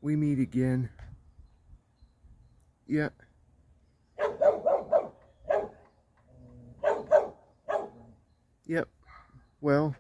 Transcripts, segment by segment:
we meet again. Yeah. Yep. Well,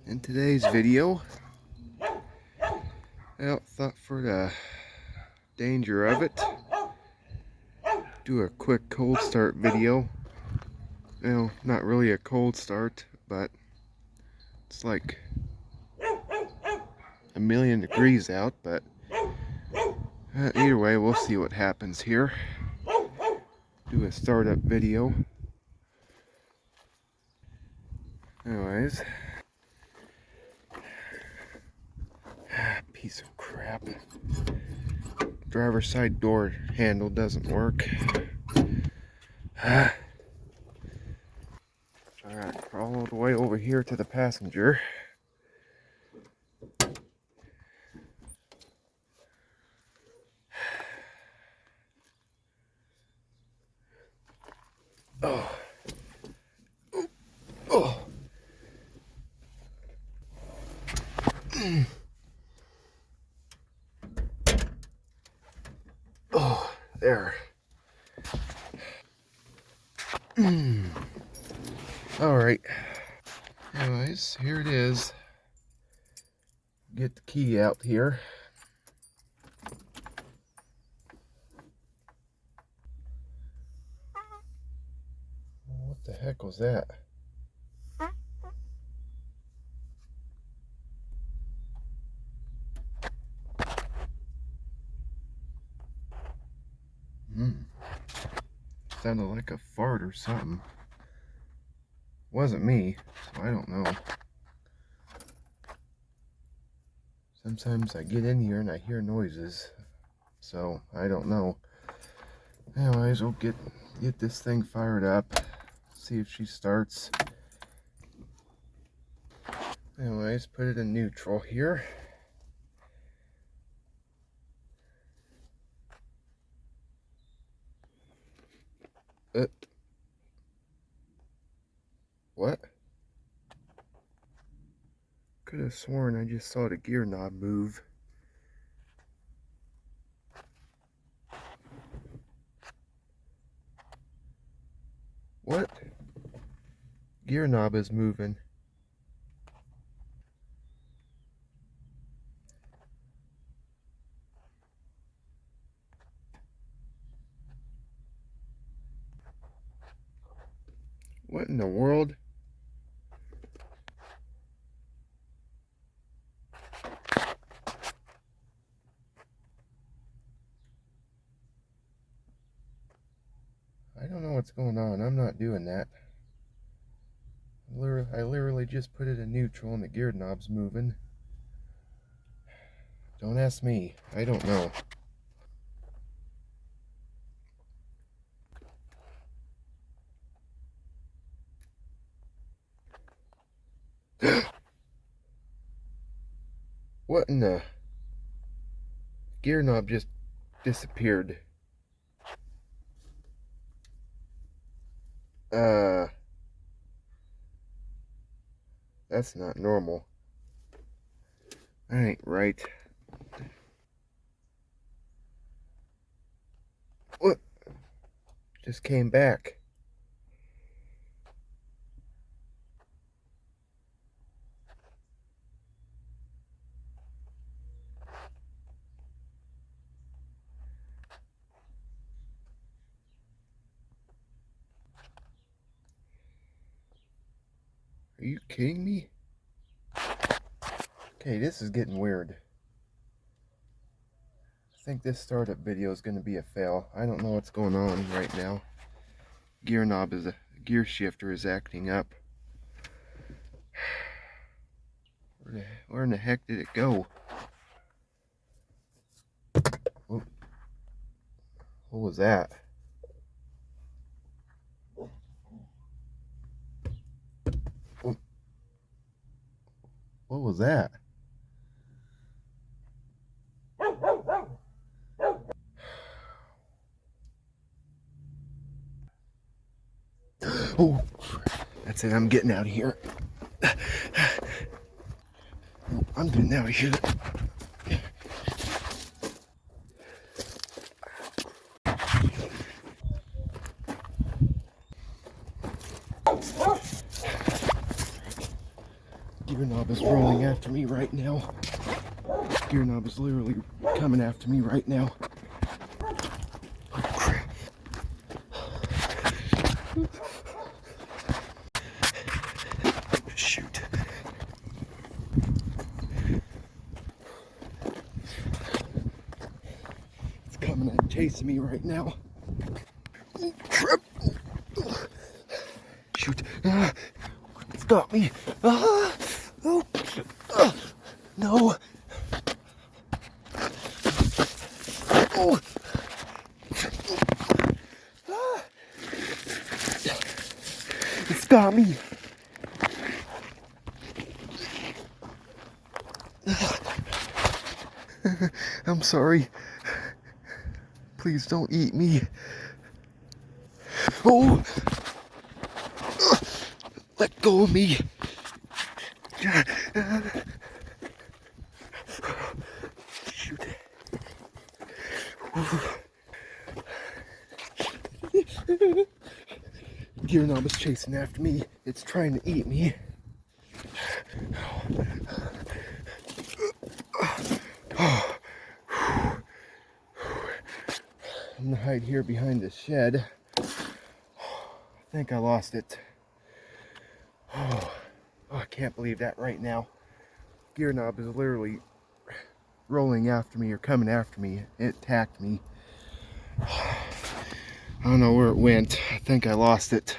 in today's video, I thought for the danger of it, do a quick cold start video. Well, not really a cold start, but it's like a million degrees out, but either way, we'll see what happens here. Do a startup video. Anyways, piece of crap. Driver's side door handle doesn't work. Alright, crawl all the way over here to the passenger. Oh. Oh. Oh, there. Alright. Anyways, here it is. Get the key out here. What the heck was that? Sounded like a fart or something. Wasn't me, so I don't know. Sometimes I get in here and I hear noises, so I don't know. Anyways, we'll get this thing fired up, see if she starts. Anyways, put it in neutral here. What? Could have sworn I just saw the gear knob move. What? Gear knob is moving. What in the world? I don't know what's going on. I'm not doing that. I literally just put it in neutral and the gear knob's moving. Don't ask me. I don't know. What in the... Gear knob just disappeared. That's not normal. That ain't right. What? Just came back. Are you kidding me? Okay, this is getting weird. I think this startup video is going to be a fail. I don't know what's going on right now. Gear shifter is acting up. Where in the heck did it go? Oh. What was that? Oh. What was that? Oh, that's it. I'm getting out of here. I'm getting out of here. Gear knob is rolling after me right now. Gear knob is literally coming after me right now. Oh, crap. Shoot. It's coming and chasing me right now. Oh, crap. Shoot. It's got me. Oh. No. Oh. It's got me. I'm sorry. Please don't eat me. Oh! Let go of me. Shoot. Gear knob is chasing after me. It's trying to eat me. I'm gonna hide here behind this shed. I think I lost it. Oh, I can't believe that right now. Gear knob is literally rolling after me or coming after me. It attacked me. I don't know where it went. I think I lost it.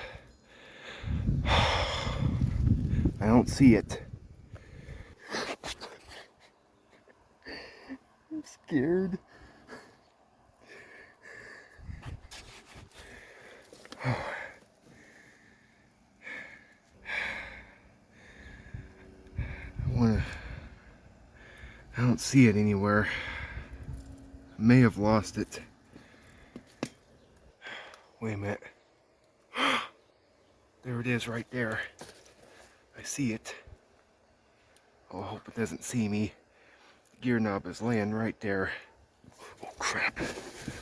I don't see it. I'm scared. I don't see it anywhere. I may have lost it. Wait a minute. There it is right there. I see it. Oh, I hope it doesn't see me. The gear knob is laying right there. Oh, crap.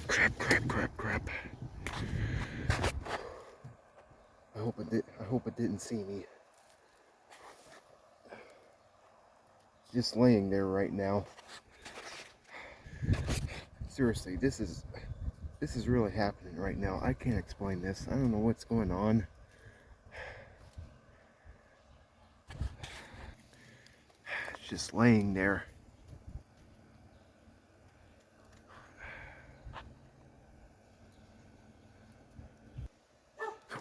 Crap. I hope it didn't see me. It's just laying there right now. Seriously, this is really happening right now. I can't explain this. I don't know what's going on. It's just laying there.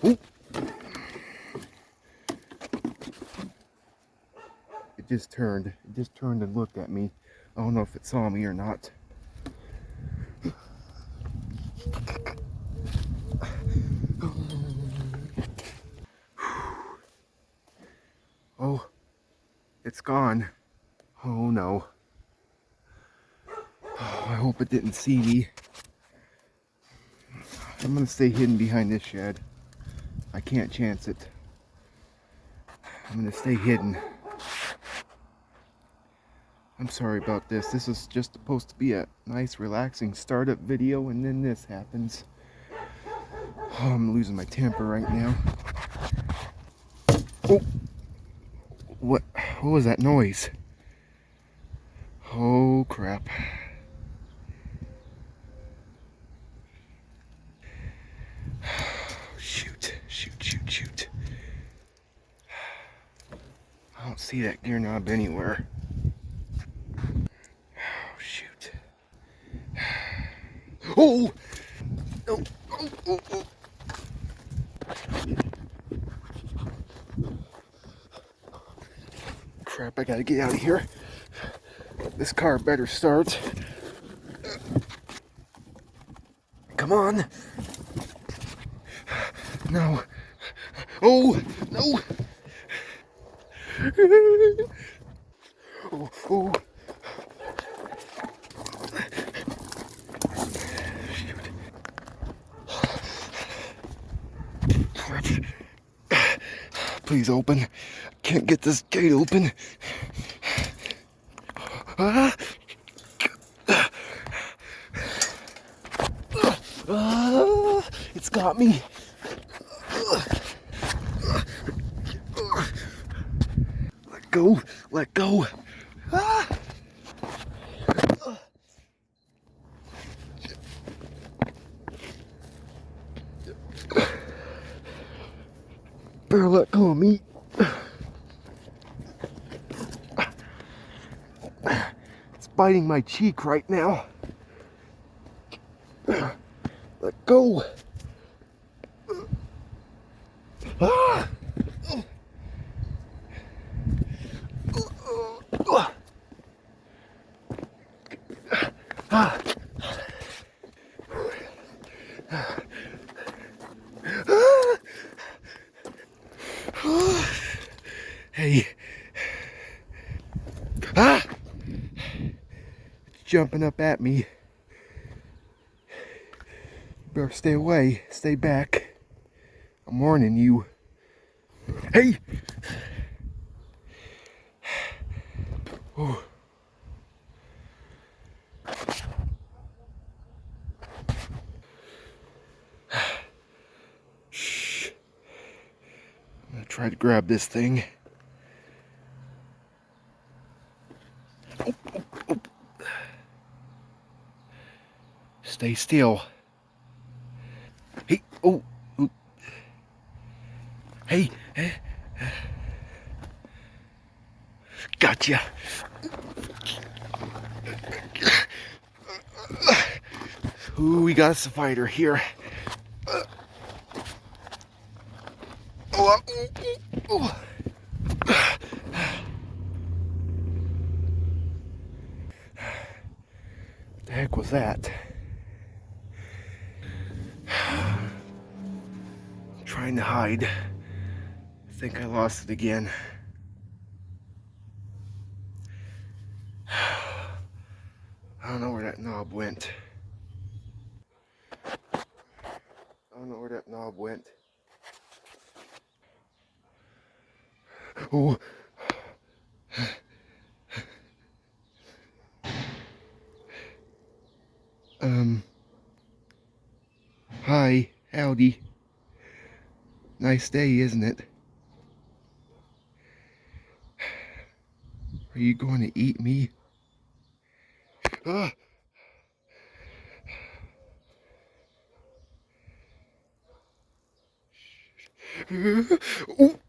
Oh! It just turned and looked at me. I don't know if it saw me or not. Oh, it's gone. Oh no. Oh, I hope it didn't see me. I'm gonna stay hidden behind this shed. I can't chance it. I'm gonna stay hidden. I'm sorry about this. This is just supposed to be a nice, relaxing startup video, and then this happens. Oh, I'm losing my temper right now. Oh! What was that noise? Oh, crap. Shoot. I don't see that gear knob anywhere. Oh, shoot. Oh! Oh. Crap, I gotta get out of here. This car better start. Come on. No. Oh, no. Oh. Shoot. Crap. Please open. Can't get this gate open. It's got me. go, let go. Ah! Better let go of me. It's biting my cheek right now. Let go. Ah! Ah! Hey. Ah! It's jumping up at me. Better stay away. Stay back. I'm warning you. Hey! Oh. Shh. I'm gonna try to grab this thing. Oh, oh, oh. Stay still. Hey, oh, oh. Hey, gotcha. Ooh, we got us a fighter here. Oh. What the heck was that? I'm trying to hide. I think I lost it again. I don't know where that knob went. Oh. Hi, howdy. Nice day, isn't it? Are you going to eat me? Ah. Oh.